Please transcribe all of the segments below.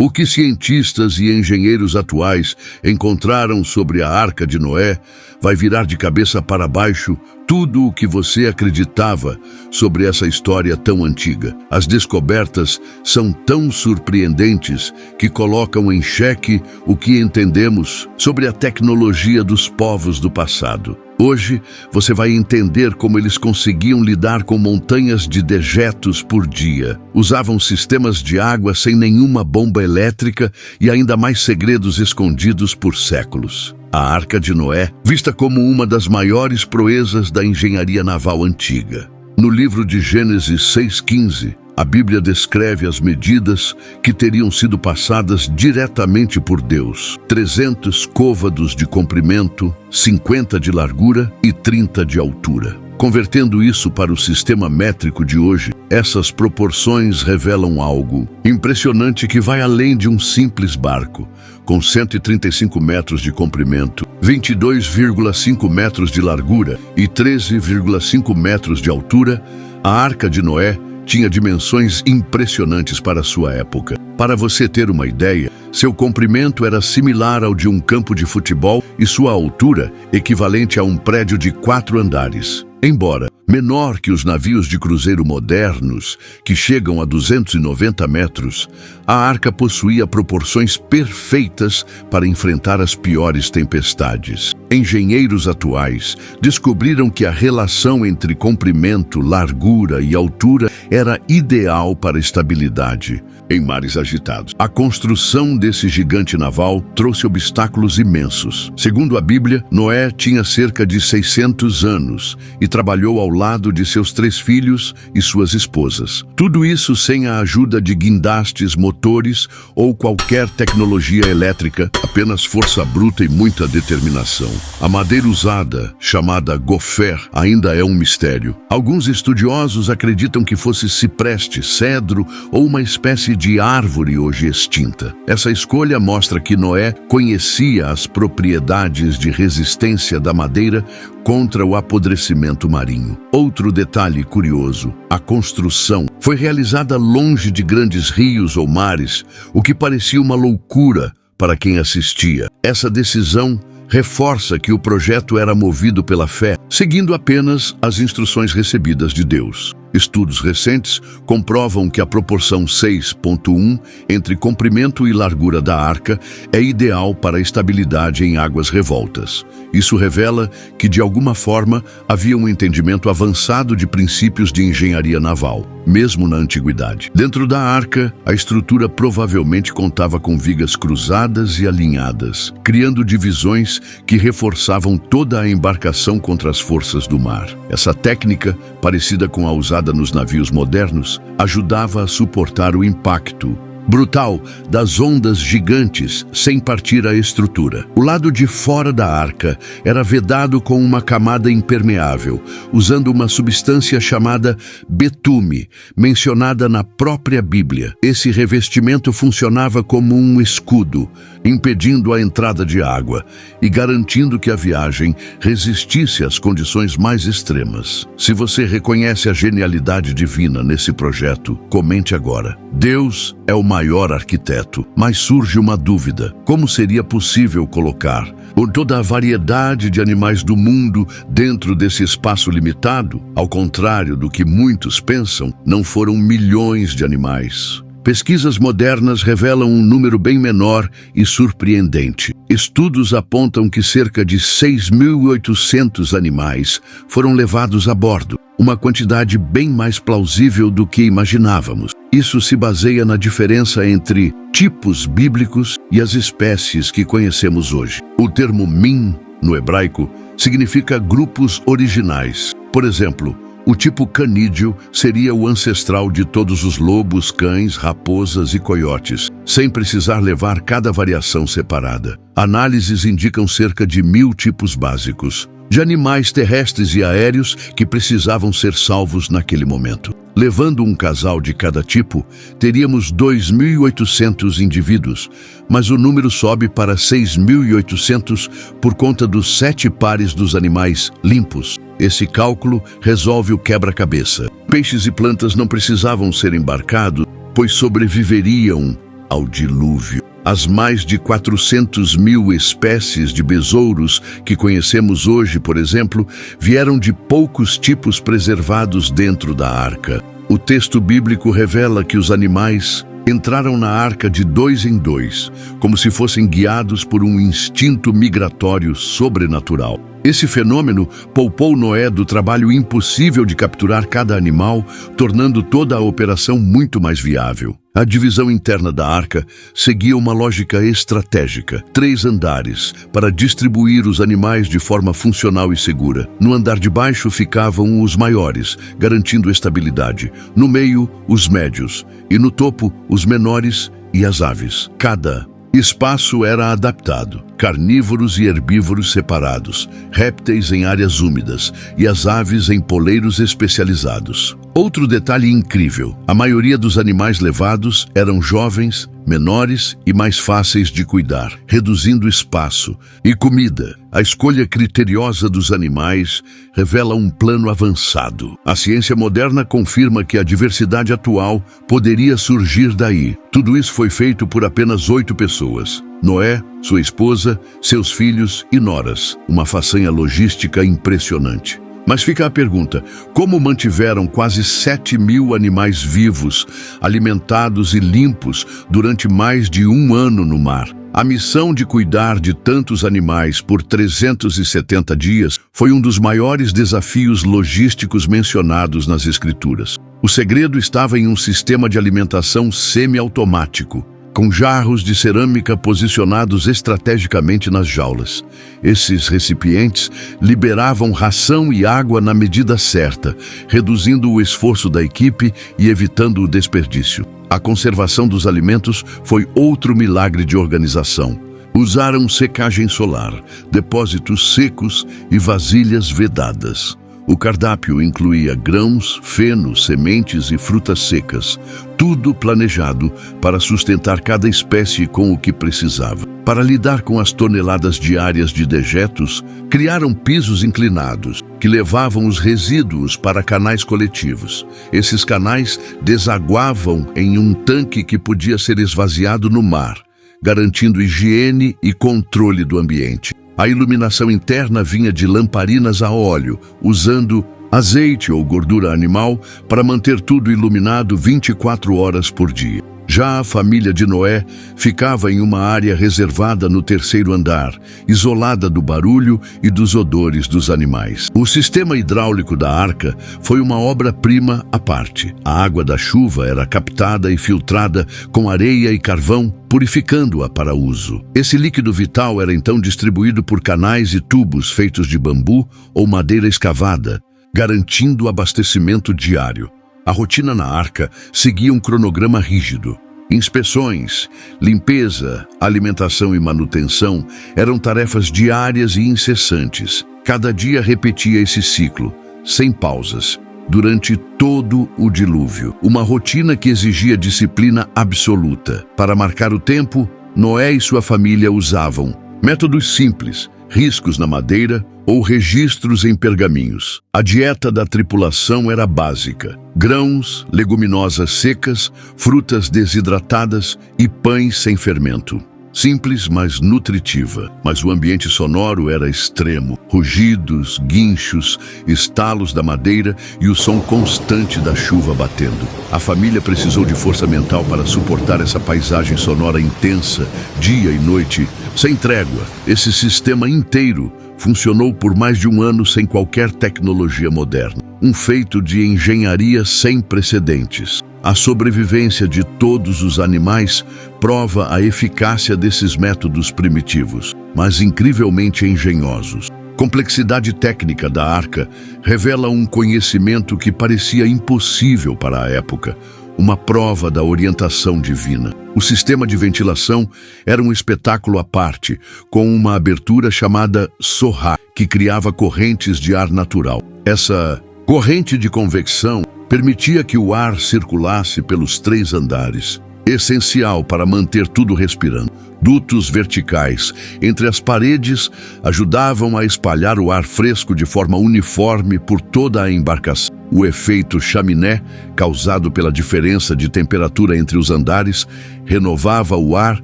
O que cientistas e engenheiros atuais encontraram sobre a Arca de Noé vai virar de cabeça para baixo tudo o que você acreditava sobre essa história tão antiga. As descobertas são tão surpreendentes que colocam em xeque o que entendemos sobre a tecnologia dos povos do passado. Hoje, você vai entender como eles conseguiam lidar com montanhas de dejetos por dia. Usavam sistemas de água sem nenhuma bomba elétrica e ainda mais segredos escondidos por séculos. A Arca de Noé, vista como uma das maiores proezas da engenharia naval antiga. No livro de Gênesis 6,15, a Bíblia descreve as medidas que teriam sido passadas diretamente por Deus. 300 côvados de comprimento, 50 de largura e 30 de altura. Convertendo isso para o sistema métrico de hoje, essas proporções revelam algo impressionante que vai além de um simples barco. Com 135 metros de comprimento, 22,5 metros de largura e 13,5 metros de altura, a Arca de Noé tinha dimensões impressionantes para sua época. Para você ter uma ideia, seu comprimento era similar ao de um campo de futebol e sua altura equivalente a um prédio de 4 andares. Embora menor que os navios de cruzeiro modernos, que chegam a 290 metros, a arca possuía proporções perfeitas para enfrentar as piores tempestades. Engenheiros atuais descobriram que a relação entre comprimento, largura e altura era ideal para estabilidade em mares agitados. A construção desse gigante naval trouxe obstáculos imensos. Segundo a Bíblia, Noé tinha cerca de 600 anos e trabalhou ao lado de seus 3 filhos e suas esposas. Tudo isso sem a ajuda de guindastes, motores ou qualquer tecnologia elétrica, apenas força bruta e muita determinação. A madeira usada, chamada gofer, ainda é um mistério. Alguns estudiosos acreditam que fosse cipreste, cedro ou uma espécie de árvore hoje extinta. Essa escolha mostra que Noé conhecia as propriedades de resistência da madeira contra o apodrecimento marinho. Outro detalhe curioso: a construção foi realizada longe de grandes rios ou mares, o que parecia uma loucura para quem assistia. Essa decisão reforça que o projeto era movido pela fé, seguindo apenas as instruções recebidas de Deus. Estudos recentes comprovam que a proporção 6,1 entre comprimento e largura da arca é ideal para a estabilidade em águas revoltas. Isso revela que, de alguma forma, havia um entendimento avançado de princípios de engenharia naval, mesmo na antiguidade. Dentro da arca, a estrutura provavelmente contava com vigas cruzadas e alinhadas, criando divisões que reforçavam toda a embarcação contra as forças do mar. Essa técnica, parecida com a usada nos navios modernos, ajudava a suportar o impacto brutal das ondas gigantes sem partir a estrutura. O lado de fora da arca era vedado com uma camada impermeável, usando uma substância chamada betume, mencionada na própria Bíblia. Esse revestimento funcionava como um escudo, impedindo a entrada de água e garantindo que a viagem resistisse às condições mais extremas. Se você reconhece a genialidade divina nesse projeto, comente agora. Deus é o maior arquiteto, mas surge uma dúvida: como seria possível colocar por toda a variedade de animais do mundo dentro desse espaço limitado? Ao contrário do que muitos pensam, não foram milhões de animais. Pesquisas modernas revelam um número bem menor e surpreendente. Estudos apontam que cerca de 6.800 animais foram levados a bordo, uma quantidade bem mais plausível do que imaginávamos. Isso se baseia na diferença entre tipos bíblicos e as espécies que conhecemos hoje. O termo min, no hebraico, significa grupos originais. Por exemplo, o tipo canídeo seria o ancestral de todos os lobos, cães, raposas e coiotes, sem precisar levar cada variação separada. Análises indicam cerca de 1.000 tipos básicos de animais terrestres e aéreos que precisavam ser salvos naquele momento. Levando um casal de cada tipo, teríamos 2.800 indivíduos, mas o número sobe para 6.800 por conta dos 7 pares dos animais limpos. Esse cálculo resolve o quebra-cabeça. Peixes e plantas não precisavam ser embarcados, pois sobreviveriam ao dilúvio. As mais de 400 mil espécies de besouros que conhecemos hoje, por exemplo, vieram de poucos tipos preservados dentro da arca. O texto bíblico revela que os animais entraram na arca de 2 em 2, como se fossem guiados por um instinto migratório sobrenatural. Esse fenômeno poupou Noé do trabalho impossível de capturar cada animal, tornando toda a operação muito mais viável. A divisão interna da arca seguia uma lógica estratégica, 3 andares, para distribuir os animais de forma funcional e segura. No andar de baixo ficavam os maiores, garantindo estabilidade. No meio, os médios, e no topo, os menores e as aves. Cada espaço era adaptado, carnívoros e herbívoros separados, répteis em áreas úmidas e as aves em poleiros especializados. Outro detalhe incrível: a maioria dos animais levados eram jovens, menores e mais fáceis de cuidar, reduzindo espaço e comida. A escolha criteriosa dos animais revela um plano avançado. A ciência moderna confirma que a diversidade atual poderia surgir daí. Tudo isso foi feito por apenas 8 pessoas. Noé, sua esposa, seus filhos e noras. Uma façanha logística impressionante. Mas fica a pergunta: como mantiveram quase 7 mil animais vivos, alimentados e limpos durante mais de 1 ano no mar? A missão de cuidar de tantos animais por 370 dias foi um dos maiores desafios logísticos mencionados nas Escrituras. O segredo estava em um sistema de alimentação semi-automático, com jarros de cerâmica posicionados estrategicamente nas jaulas. Esses recipientes liberavam ração e água na medida certa, reduzindo o esforço da equipe e evitando o desperdício. A conservação dos alimentos foi outro milagre de organização. Usaram secagem solar, depósitos secos e vasilhas vedadas. O cardápio incluía grãos, feno, sementes e frutas secas, tudo planejado para sustentar cada espécie com o que precisava. Para lidar com as toneladas diárias de dejetos, criaram pisos inclinados, que levavam os resíduos para canais coletivos. Esses canais desaguavam em um tanque que podia ser esvaziado no mar, garantindo higiene e controle do ambiente. A iluminação interna vinha de lamparinas a óleo, usando azeite ou gordura animal para manter tudo iluminado 24 horas por dia. Já a família de Noé ficava em uma área reservada no 3º andar, isolada do barulho e dos odores dos animais. O sistema hidráulico da arca foi uma obra-prima à parte. A água da chuva era captada e filtrada com areia e carvão, purificando-a para uso. Esse líquido vital era então distribuído por canais e tubos feitos de bambu ou madeira escavada, garantindo o abastecimento diário. A rotina na arca seguia um cronograma rígido. Inspeções, limpeza, alimentação e manutenção eram tarefas diárias e incessantes. Cada dia repetia esse ciclo, sem pausas, durante todo o dilúvio. Uma rotina que exigia disciplina absoluta. Para marcar o tempo, Noé e sua família usavam métodos simples, riscos na madeira ou registros em pergaminhos. A dieta da tripulação era básica: grãos, leguminosas secas, frutas desidratadas e pães sem fermento. Simples, mas nutritiva. Mas o ambiente sonoro era extremo. Rugidos, guinchos, estalos da madeira e o som constante da chuva batendo. A família precisou de força mental para suportar essa paisagem sonora intensa, dia e noite, sem trégua. Esse sistema inteiro funcionou por mais de 1 ano sem qualquer tecnologia moderna. Um feito de engenharia sem precedentes. A sobrevivência de todos os animais prova a eficácia desses métodos primitivos, mas incrivelmente engenhosos. Complexidade técnica da arca revela um conhecimento que parecia impossível para a época, uma prova da orientação divina. O sistema de ventilação era um espetáculo à parte, com uma abertura chamada sorrá, que criava correntes de ar natural. Essa corrente de convecção permitia que o ar circulasse pelos 3 andares, essencial para manter tudo respirando. Dutos verticais entre as paredes ajudavam a espalhar o ar fresco de forma uniforme por toda a embarcação. O efeito chaminé, causado pela diferença de temperatura entre os andares, renovava o ar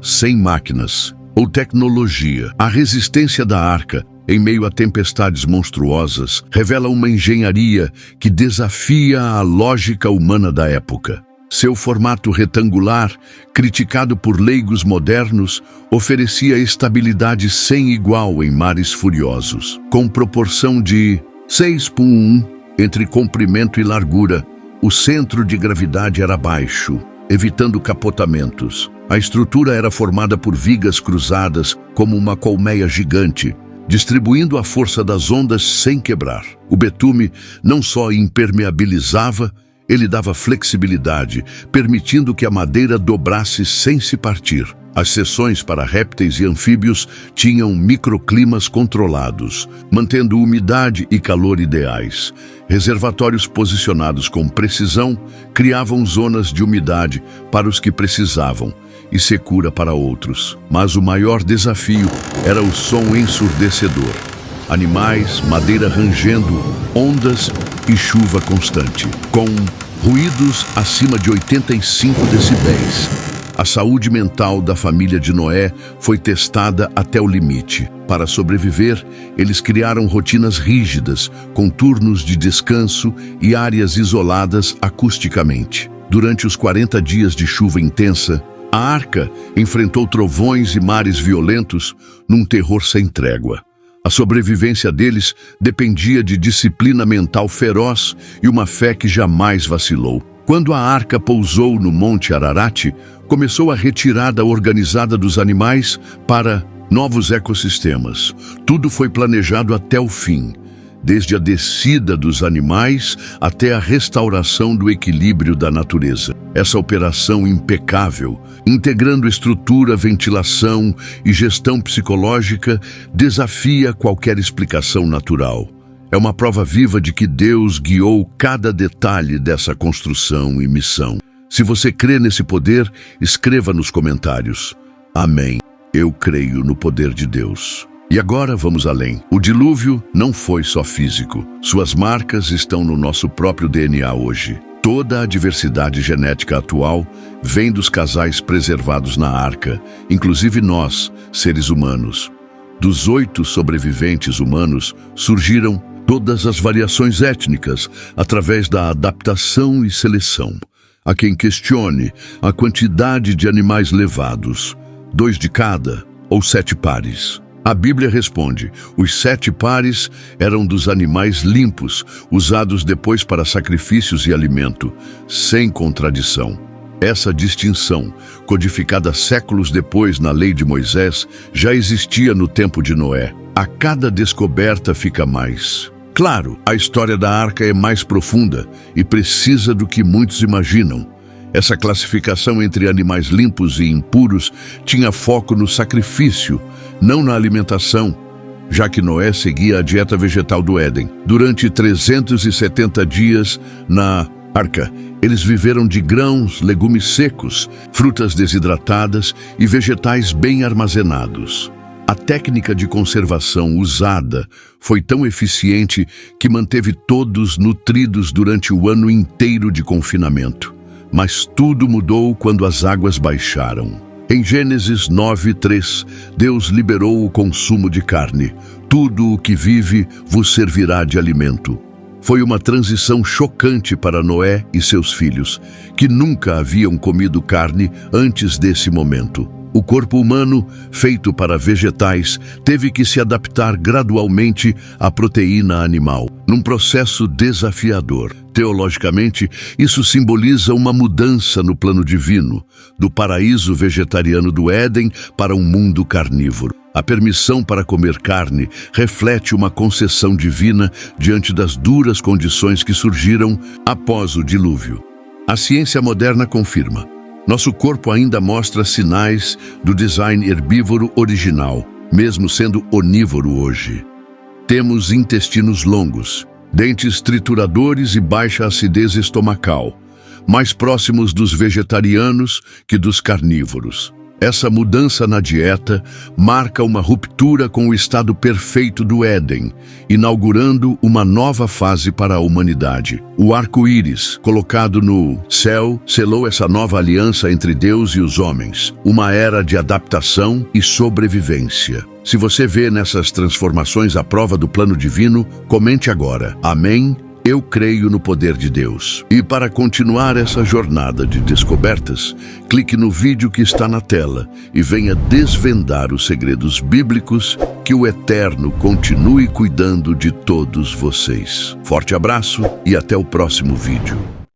sem máquinas ou tecnologia. A resistência da arca, em meio a tempestades monstruosas, revela uma engenharia que desafia a lógica humana da época. Seu formato retangular, criticado por leigos modernos, oferecia estabilidade sem igual em mares furiosos. Com proporção de 6:1 entre comprimento e largura, o centro de gravidade era baixo, evitando capotamentos. A estrutura era formada por vigas cruzadas como uma colmeia gigante, distribuindo a força das ondas sem quebrar. O betume não só impermeabilizava, ele dava flexibilidade, permitindo que a madeira dobrasse sem se partir. As seções para répteis e anfíbios tinham microclimas controlados, mantendo umidade e calor ideais. Reservatórios posicionados com precisão criavam zonas de umidade para os que precisavam e secura para outros. Mas o maior desafio era o som ensurdecedor. Animais, madeira rangendo, ondas e chuva constante, com ruídos acima de 85 decibéis. A saúde mental da família de Noé foi testada até o limite. Para sobreviver, eles criaram rotinas rígidas, com turnos de descanso e áreas isoladas acusticamente. Durante os 40 dias de chuva intensa, a arca enfrentou trovões e mares violentos num terror sem trégua. A sobrevivência deles dependia de disciplina mental feroz e uma fé que jamais vacilou. Quando a arca pousou no Monte Ararat, começou a retirada organizada dos animais para novos ecossistemas. Tudo foi planejado até o fim, desde a descida dos animais até a restauração do equilíbrio da natureza. Essa operação impecável, integrando estrutura, ventilação e gestão psicológica, desafia qualquer explicação natural. É uma prova viva de que Deus guiou cada detalhe dessa construção e missão. Se você crê nesse poder, escreva nos comentários. Amém. Eu creio no poder de Deus. E agora vamos além. O dilúvio não foi só físico. Suas marcas estão no nosso próprio DNA hoje. Toda a diversidade genética atual vem dos casais preservados na arca, inclusive nós, seres humanos. Dos 8 sobreviventes humanos surgiram todas as variações étnicas através da adaptação e seleção. Há quem questione a quantidade de animais levados, 2 de cada ou 7 pares. A Bíblia responde: os 7 pares eram dos animais limpos, usados depois para sacrifícios e alimento, sem contradição. Essa distinção, codificada séculos depois na lei de Moisés, já existia no tempo de Noé. A cada descoberta fica mais. Claro, a história da arca é mais profunda e precisa do que muitos imaginam. Essa classificação entre animais limpos e impuros tinha foco no sacrifício, não na alimentação, já que Noé seguia a dieta vegetal do Éden. Durante 370 dias na arca, eles viveram de grãos, legumes secos, frutas desidratadas e vegetais bem armazenados. A técnica de conservação usada foi tão eficiente que manteve todos nutridos durante o ano inteiro de confinamento. Mas tudo mudou quando as águas baixaram. Em Gênesis 9:3, Deus liberou o consumo de carne. Tudo o que vive vos servirá de alimento. Foi uma transição chocante para Noé e seus filhos, que nunca haviam comido carne antes desse momento. O corpo humano, feito para vegetais, teve que se adaptar gradualmente à proteína animal, num processo desafiador. Teologicamente, isso simboliza uma mudança no plano divino, do paraíso vegetariano do Éden para um mundo carnívoro. A permissão para comer carne reflete uma concessão divina diante das duras condições que surgiram após o dilúvio. A ciência moderna confirma: nosso corpo ainda mostra sinais do design herbívoro original, mesmo sendo onívoro hoje. Temos intestinos longos, dentes trituradores e baixa acidez estomacal, mais próximos dos vegetarianos que dos carnívoros. Essa mudança na dieta marca uma ruptura com o estado perfeito do Éden, inaugurando uma nova fase para a humanidade. O arco-íris, colocado no céu, selou essa nova aliança entre Deus e os homens, uma era de adaptação e sobrevivência. Se você vê nessas transformações a prova do plano divino, comente agora. Amém? Eu creio no poder de Deus. E para continuar essa jornada de descobertas, clique no vídeo que está na tela e venha desvendar os segredos bíblicos. Que o Eterno continue cuidando de todos vocês. Forte abraço e até o próximo vídeo.